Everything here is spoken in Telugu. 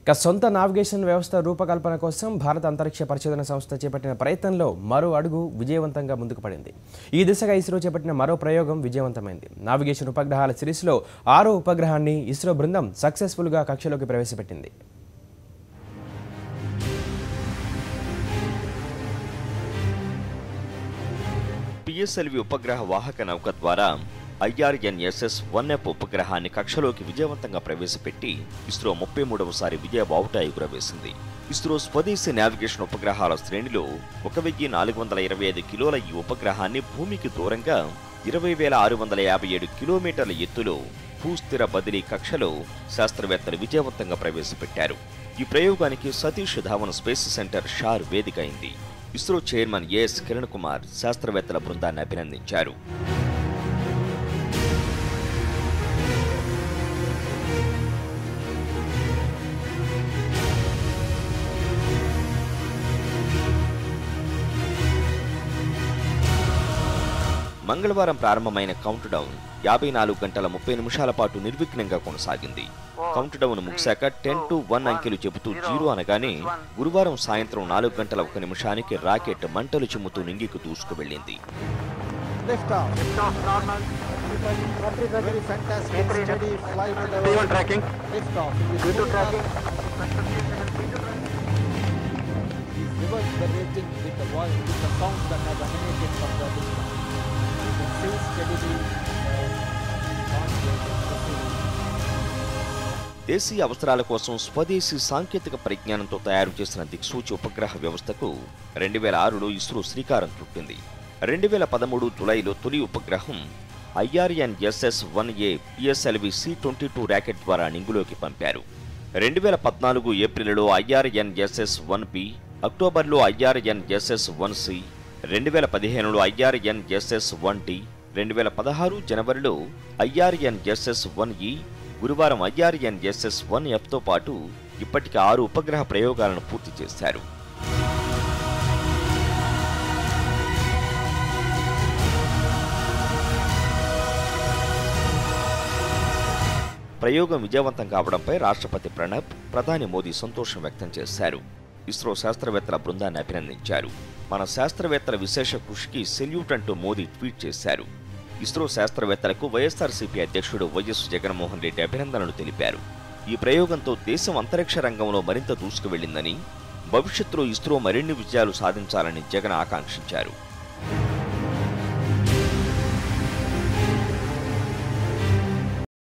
సొంత నావిగేషన్ వ్యవస్థ రూపకల్పన కోసం భారత అంతరిక్ష పరిశోధన సంస్థ చేపట్టిన ప్రయత్నంలో మరో అడుగు విజయవంతంగా ముందుకు పడింది. ఈ దిశగా ఇస్రో చేపట్టిన మరో ప్రయోగం విజయవంతమైంది. నావిగేషన్ ఉపగ్రహాల సిరీస్లో 6వ ఉపగ్రహాన్ని ఇస్రో బృందం సక్సెస్ఫుల్గా కక్షలోకి ప్రవేశపెట్టింది. PSLV ఉపగ్రహ వాహక నౌక ద్వారా IRNSS-1F ఉపగ్రహాన్ని కక్షలోకి విజయవంతంగా ప్రవేశపెట్టి ఇస్రో 33వసారి విజయ బావుటా ఎగురవేసింది. ఇస్రో స్వదేశీ నావిగేషన్ ఉపగ్రహాల శ్రేణిలో 1425 కిలోల ఈ ఉపగ్రహాన్ని భూమికి దూరంగా 20,657 కిలోమీటర్ల ఎత్తులో భూస్థిర బదిలీ కక్షలో శాస్త్రవేత్తలు విజయవంతంగా ప్రవేశపెట్టారు. ఈ ప్రయోగానికి సతీష్ ధావన్ స్పేస్ సెంటర్ షార్ వేదిక అయింది. ఇస్రో చైర్మన్ ఎస్ కిరణ్ కుమార్ శాస్త్రవేత్తల బృందాన్ని అభినందించారు. మంగళవారం ప్రారంభమైన కౌంట్ డౌన్ 54 గంటల 30 నిమిషాల పాటు నిర్విఘ్నంగా కొనసాగింది. కౌంట్ డౌన్ ముగిశాక 10 to 1 అంకెలు చెబుతూ 0 అనగానే గురువారం సాయంత్రం 4 గంటల 1 నిమిషానికి రాకెట్ మంటలు చిమ్ముతూ నింగికి దూసుకువెళ్లింది. దేశీయ అవసరాల కోసం స్వదేశీ సాంకేతిక పరిజ్ఞానంతో తయారు చేసిన దిక్సూచి ఉపగ్రహ వ్యవస్థకు 2006లో ఇస్రో శ్రీకారం చుట్టింది. 2013 జులైలో తొలి ఉపగ్రహం IRNSS-1A PSLV C-22 రాకెట్ ద్వారా నింగులోకి పంపారు. 2014 ఏప్రిల్లో IRNSS-1B, అక్టోబర్లో IRNSS-1C, 2015లో IRNSS-1D, 2016 జనవరిలో IRNSS-1E, గురువారం IRNSS-1Fతో పాటు ఇప్పటికి 6 ఉపగ్రహ ప్రయోగాలను పూర్తి చేశారు. ప్రయోగం విజయవంతం కావడంపై రాష్ట్రపతి ప్రణబ్, ప్రధాని మోదీ సంతోషం వ్యక్తం చేశారు. ఇస్రో శాస్త్రవేత్తల బృందాన్ని అభినందించారు. మన శాస్త్రవేత్తల విశేష కృషికి సెల్యూట్ అంటూ మోదీ ట్వీట్ చేశారు. ఇస్రో శాస్త్రవేత్తలకు వైఎస్ఆర్సీపీ అధ్యక్షుడు వైఎస్ జగన్మోహన్ రెడ్డి అభినందనలు తెలిపారు. ఈ ప్రయోగంతో దేశం అంతరిక్ష రంగంలో మరింత దూసుకువెళ్లిందని, భవిష్యత్తులో ఇస్రో మరిన్ని విజయాలు సాధించాలని జగన్ ఆకాంక్షించారు.